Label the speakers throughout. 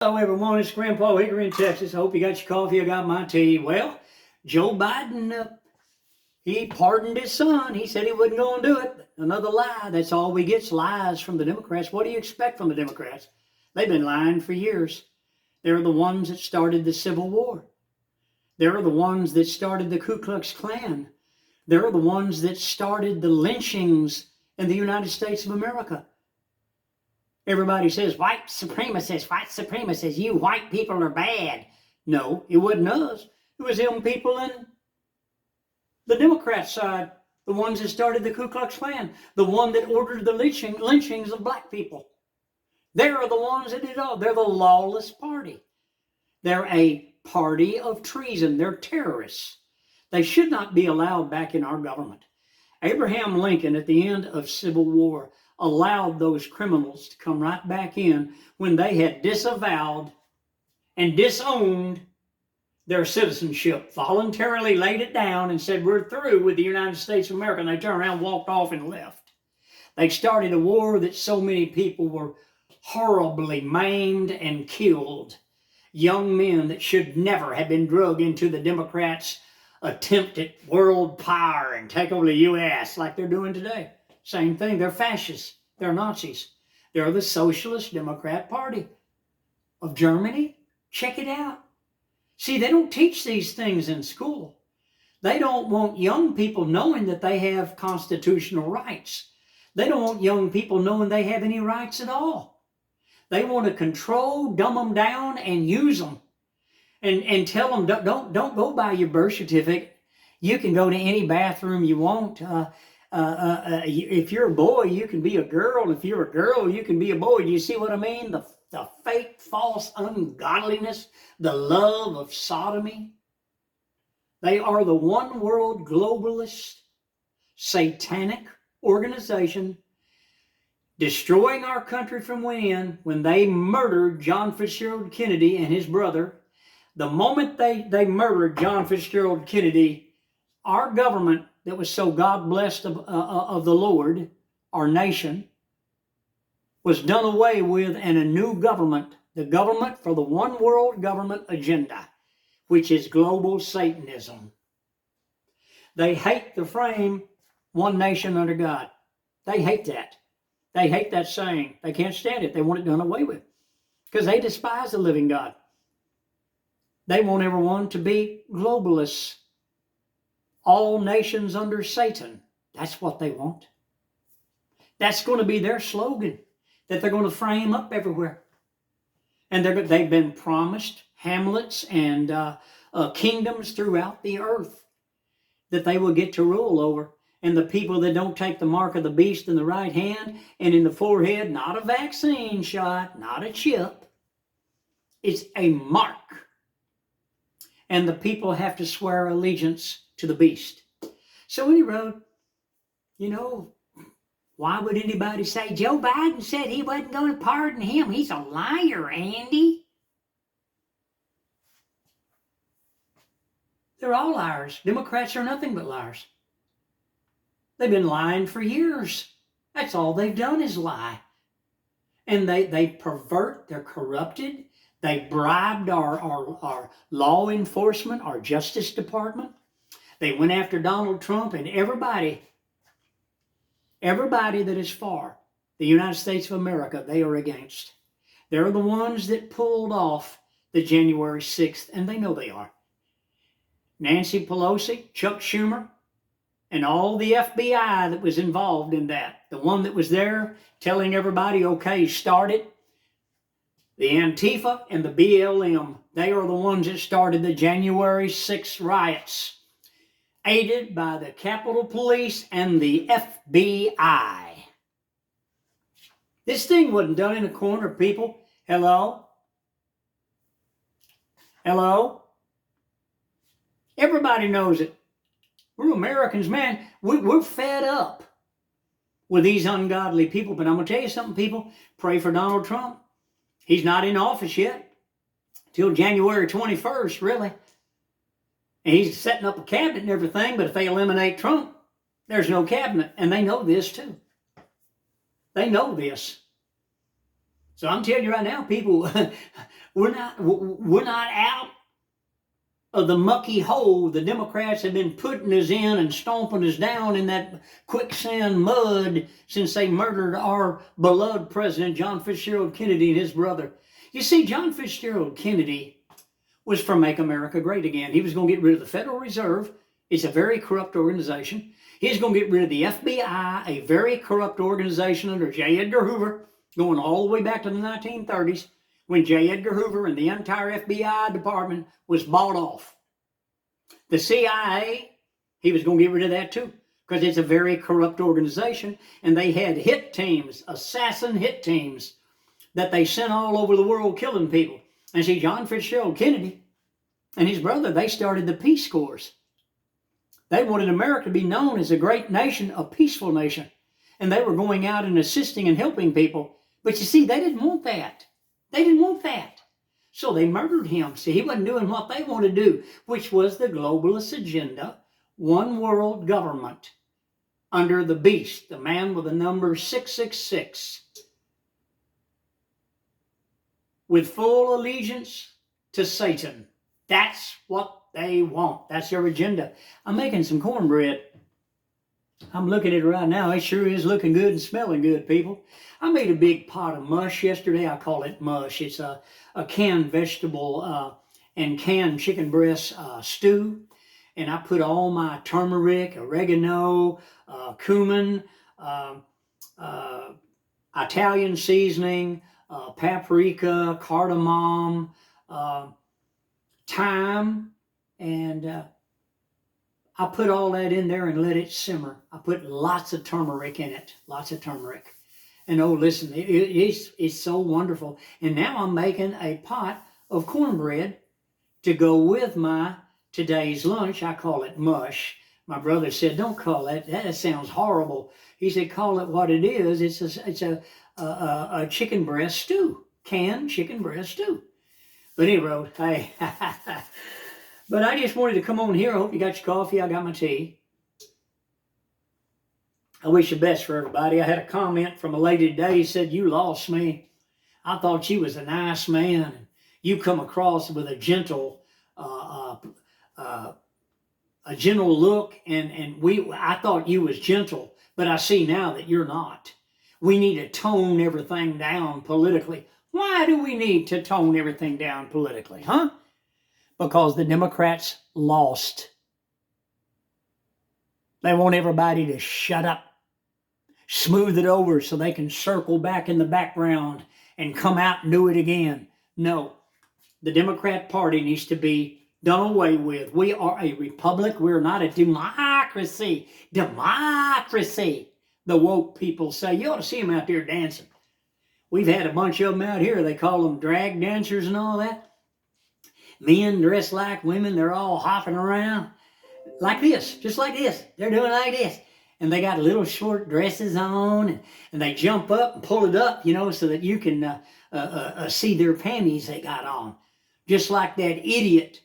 Speaker 1: Hello everyone, it's Grandpa Hickory in Texas. I hope you got your coffee. I got my tea. Well, Joe Biden, he pardoned his son. He said he wasn't going to do it. Another lie. That's all we get, lies from the Democrats. What do you expect from the Democrats? They've been lying for years. They're the ones that started the Civil War. They're the ones that started the Ku Klux Klan. They're the ones that started the lynchings in the United States of America. Everybody says, white supremacists, you white people are bad. No, it wasn't us. It was them people in the Democrat side, the ones that started the Ku Klux Klan, the one that ordered the lynchings of black people. They are the ones that did it all. They're the lawless party. They're a party of treason. They're terrorists. They should not be allowed back in our government. Abraham Lincoln, at the end of Civil War, allowed those criminals to come right back in when they had disavowed and disowned their citizenship, voluntarily laid it down and said, we're through with the United States of America. And they turned around, walked off, and left. They started a war that so many people were horribly maimed and killed. Young men that should never have been drugged into the Democrats' attempt at world power and take over the U.S. like they're doing today. Same thing. They're fascists. They're Nazis. They're the Socialist Democrat Party of Germany. Check it out. See, they don't teach these things in school. They don't want young people knowing that they have constitutional rights. They don't want young people knowing they have any rights at all. They want to control, dumb them down, and use them. And tell them, don't go buy your birth certificate. You can go to any bathroom you want. If you're a boy, you can be a girl. If you're a girl, you can be a boy. Do you see what I mean? The fake, false ungodliness, the love of sodomy. They are the one world globalist, satanic organization destroying our country from within when they murdered John Fitzgerald Kennedy and his brother. The moment they murdered John Fitzgerald Kennedy, our government that was so God-blessed of the Lord, our nation, was done away with, and a new government, the government for the one world government agenda, which is global Satanism. They hate the frame, one nation under God. They hate that. They hate that saying. They can't stand it. They want it done away with because they despise the living God. They want everyone to be globalists. All nations under Satan. That's what they want. That's going to be their slogan that they're going to frame up everywhere. And they've been promised hamlets and kingdoms throughout the earth that they will get to rule over. And the people that don't take the mark of the beast in the right hand and in the forehead, not a vaccine shot, not a chip. It's a mark. And the people have to swear allegiance to the beast. So anyway, why would anybody say Joe Biden said he wasn't going to pardon him? He's a liar, Andy. They're all liars. Democrats are nothing but liars. They've been lying for years. That's all they've done is lie. And they pervert, they're corrupted. They bribed our law enforcement, our Justice Department. They went after Donald Trump and everybody that is for the United States of America, they are against. They're the ones that pulled off the January 6th, and they know they are. Nancy Pelosi, Chuck Schumer, and all the FBI that was involved in that. The one that was there telling everybody, okay, start it. The Antifa and the BLM, they are the ones that started the January 6th riots, aided by the Capitol Police and the FBI. This thing wasn't done in a corner, people. Hello? Hello? Everybody knows it. We're Americans, man. We're fed up with these ungodly people. But I'm going to tell you something, people. Pray for Donald Trump. He's not in office yet. Till January 21st, really. And he's setting up a cabinet and everything, but if they eliminate Trump, there's no cabinet. And they know this too. They know this. So I'm telling you right now, people, we're not out of the mucky hole the Democrats have been putting us in and stomping us down in that quicksand mud since they murdered our beloved president, John Fitzgerald Kennedy, and his brother. You see, John Fitzgerald Kennedy was for Make America Great Again. He was going to get rid of the Federal Reserve. It's a very corrupt organization. He's going to get rid of the FBI, a very corrupt organization under J. Edgar Hoover, going all the way back to the 1930s, when J. Edgar Hoover and the entire FBI department was bought off. The CIA, he was going to get rid of that too, because it's a very corrupt organization, and they had hit teams, assassin hit teams, that they sent all over the world killing people. And see, John Fitzgerald Kennedy and his brother, they started the Peace Corps. They wanted America to be known as a great nation, a peaceful nation. And they were going out and assisting and helping people. But you see, they didn't want that. They didn't want that. So they murdered him. See, he wasn't doing what they wanted to do, which was the globalist agenda, one world government under the beast, the man with the number 666, with full allegiance to Satan. That's what they want. That's their agenda. I'm making some cornbread. I'm looking at it right now. It sure is looking good and smelling good, people. I made a big pot of mush yesterday. I call it mush. It's a canned vegetable and canned chicken breast stew. And I put all my turmeric, oregano, cumin, Italian seasoning, paprika, cardamom, thyme, and I put all that in there and let it simmer. I put lots of turmeric in it, lots of turmeric. And oh, listen, it's so wonderful. And now I'm making a pot of cornbread to go with my today's lunch. I call it mush. My brother said, "Don't call that sounds horrible." He said, "Call it what it is. It's a chicken breast stew, canned chicken breast stew." But anyway, hey, but I just wanted to come on here. I hope you got your coffee. I got my tea. I wish the best for everybody. I had a comment from a lady today. Said, "You lost me. I thought you was a nice man. You come across with a gentle look, and I thought you was gentle, but I see now that you're not. We need to tone everything down politically." Why do we need to tone everything down politically, huh? Because the Democrats lost. They want everybody to shut up, smooth it over so they can circle back in the background and come out and do it again. No, the Democrat Party needs to be done away with. We are a republic. We're not a democracy. Democracy, the woke people say. You ought to see them out there dancing. We've had a bunch of them out here. They call them drag dancers and all that. Men dressed like women. They're all hopping around like this, just like this. They're doing like this. And they got little short dresses on. And they jump up and pull it up, so that you can see their panties they got on. Just like that idiot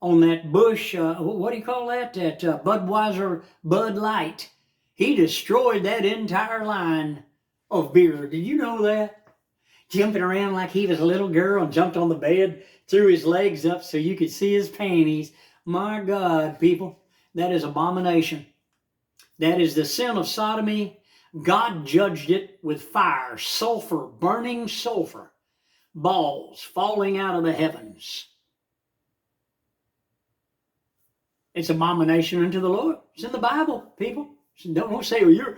Speaker 1: on that Bush, what do you call that? That Budweiser Bud Light. He destroyed that entire line of beer. Did you know that? Jumping around like he was a little girl and jumped on the bed, threw his legs up so you could see his panties. My God, people, that is abomination. That is the sin of sodomy. God judged it with fire, sulfur, burning sulfur, balls falling out of the heavens. It's abomination unto the Lord. It's in the Bible, people. Don't say, "Well,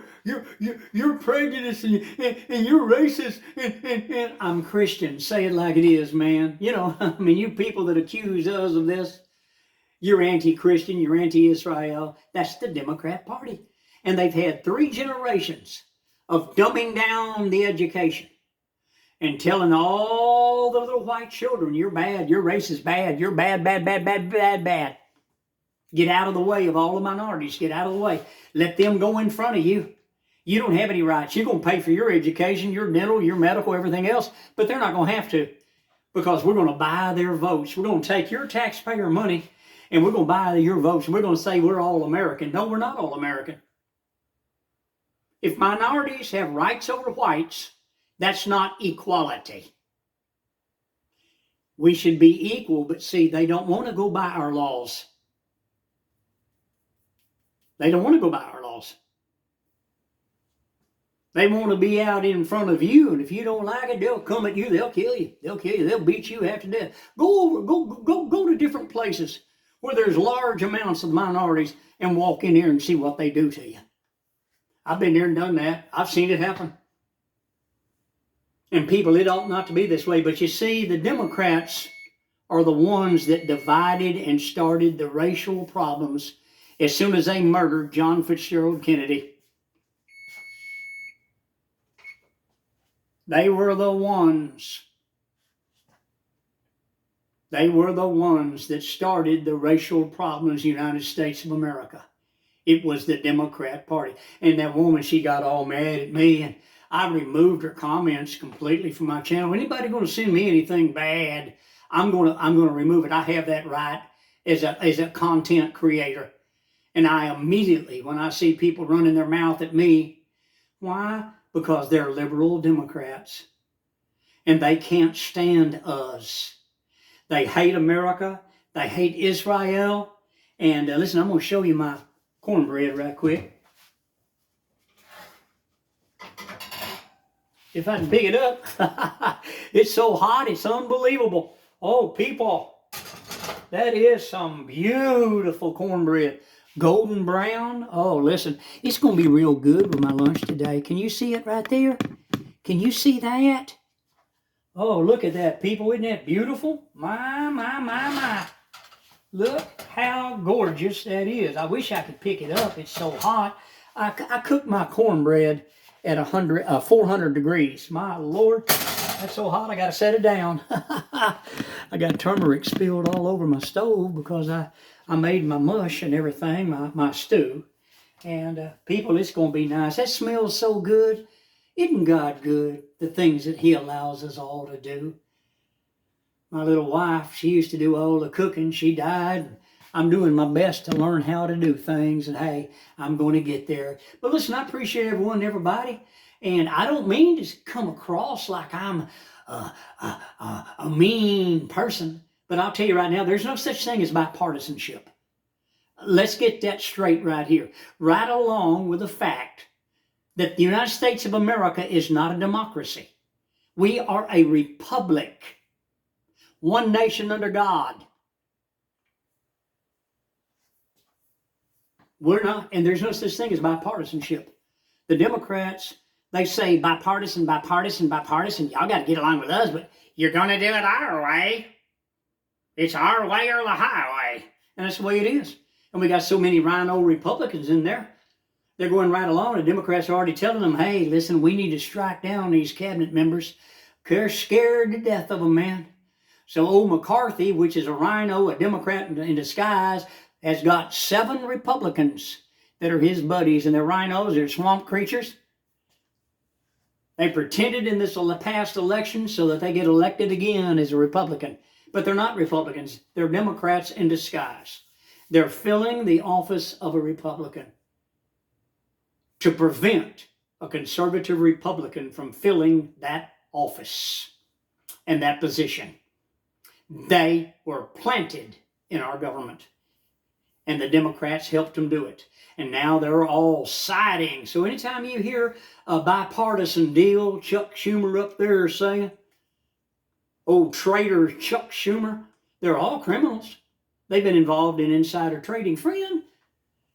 Speaker 1: you're prejudiced and you're racist and I'm Christian." Say it like it is, man. You people that accuse us of this, you're anti-Christian, you're anti-Israel. That's the Democrat Party. And they've had 3 generations of dumbing down the education and telling all the little white children, "You're bad, your race is bad, you're bad, bad, bad, bad, bad, bad. Get out of the way of all the minorities. Get out of the way. Let them go in front of you. You don't have any rights. You're going to pay for your education, your dental, your medical, everything else, but they're not going to have to, because we're going to buy their votes. We're going to take your taxpayer money and we're going to buy your votes, and we're going to say we're all American." No, we're not all American. If minorities have rights over whites, That's not equality. We should be equal, but see, they don't want to go by our laws. They don't want to go by our laws. They want to be out in front of you, and if you don't like it, they'll come at you. They'll kill you. They'll kill you. They'll beat you half to death. Go to different places where there's large amounts of minorities and walk in here and see what they do to you. I've been there and done that. I've seen it happen. And people, it ought not to be this way. But you see, the Democrats are the ones that divided and started the racial problems as soon as they murdered John Fitzgerald Kennedy. They were the ones. They were the ones that started the racial problems in the United States of America. It was the Democrat Party. And that woman, she got all mad at me, and I removed her comments completely from my channel. Anybody going to send me anything bad, I'm going to remove it. I have that right as a content creator. And I immediately, when I see people running their mouth at me, why? Because they're liberal Democrats. And they can't stand us. They hate America. They hate Israel. And listen, I'm going to show you my cornbread right quick. If I can pick it up. It's so hot, it's unbelievable. Oh, people, that is some beautiful cornbread. Golden brown. Oh, listen, it's going to be real good with my lunch today. Can you see it right there? Can you see that? Oh, look at that, people. Isn't that beautiful? My. Look how gorgeous that is. I wish I could pick it up. It's so hot. I cooked my cornbread at 400 degrees. My Lord, that's so hot I got to set it down. I got turmeric spilled all over my stove because I made my mush and everything, my stew. And people, it's going to be nice. That smells so good. Isn't God good, the things that He allows us all to do? My little wife, she used to do all the cooking. She died. I'm doing my best to learn how to do things, and hey, I'm going to get there. But listen, I appreciate everyone and everybody, and I don't mean to come across like I'm a mean person, but I'll tell you right now, there's no such thing as bipartisanship. Let's get that straight right here. Right along with the fact that the United States of America is not a democracy. We are a republic. One nation under God. We're not, and there's no such thing as bipartisanship. The Democrats, they say bipartisan. Y'all got to get along with us, but you're going to do it our way. It's our way or the highway. And that's the way it is. And we got so many rhino Republicans in there. They're going right along. The Democrats are already telling them, hey, listen, we need to strike down these cabinet members. They're scared to death of them, man. So old McCarthy, which is a rhino, a Democrat in disguise, has got 7 Republicans that are his buddies, and they're rhinos, they're swamp creatures. They pretended in this past election so that they get elected again as a Republican. But they're not Republicans. They're Democrats in disguise. They're filling the office of a Republican to prevent a conservative Republican from filling that office and that position. They were planted in our government, and the Democrats helped them do it. And now they're all siding. So anytime you hear a bipartisan deal, Chuck Schumer up there saying, old traitor Chuck Schumer, they're all criminals. They've been involved in insider trading. Friend,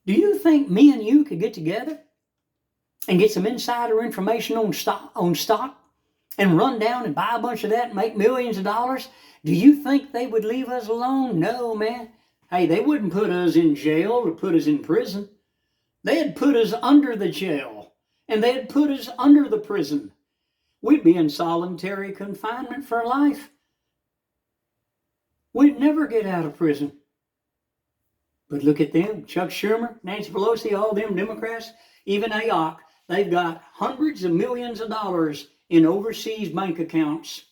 Speaker 1: do you think me and you could get together and get some insider information on stock and run down and buy a bunch of that and make millions of dollars? Do you think they would leave us alone? No, man. Hey, they wouldn't put us in jail or put us in prison. They'd put us under the jail, and they'd put us under the prison. We'd be in solitary confinement for life. We'd never get out of prison. But look at them, Chuck Schumer, Nancy Pelosi, all them Democrats, even AOC, they've got hundreds of millions of dollars in overseas bank accounts.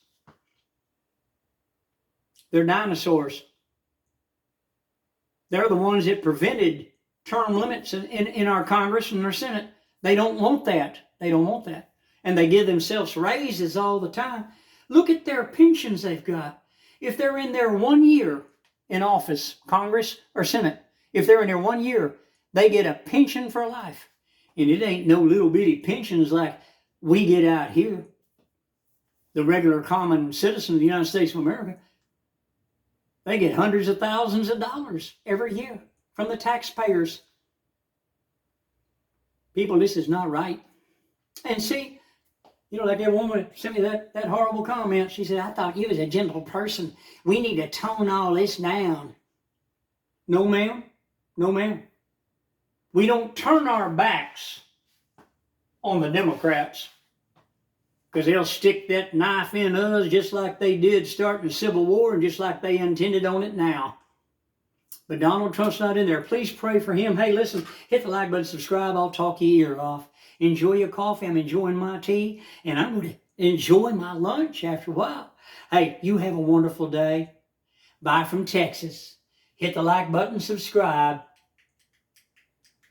Speaker 1: They're dinosaurs. They're the ones that prevented term limits in our Congress and our Senate. They don't want that. They don't want that. and they give themselves raises all the time. Look at their pensions they've got. If they're in there 1 year in office, Congress or Senate, if they're in there 1 year, they get a pension for life. And it ain't no little bitty pensions like we get out here, the regular common citizen of the United States of America. They get hundreds of thousands of dollars every year from the taxpayers. People, this is not right. And see, like that woman sent me that horrible comment. She said, I thought you was a gentle person. We need to tone all this down. No, ma'am. No, ma'am. We don't turn our backs on the Democrats because they'll stick that knife in us just like they did starting the Civil War and just like they intended on it now. But Donald Trump's not in there. Please pray for him. Hey, listen, hit the like button, subscribe. I'll talk your ear off. Enjoy your coffee. I'm enjoying my tea. And I'm going to enjoy my lunch after a while. Hey, you have a wonderful day. Bye from Texas. Hit the like button, subscribe.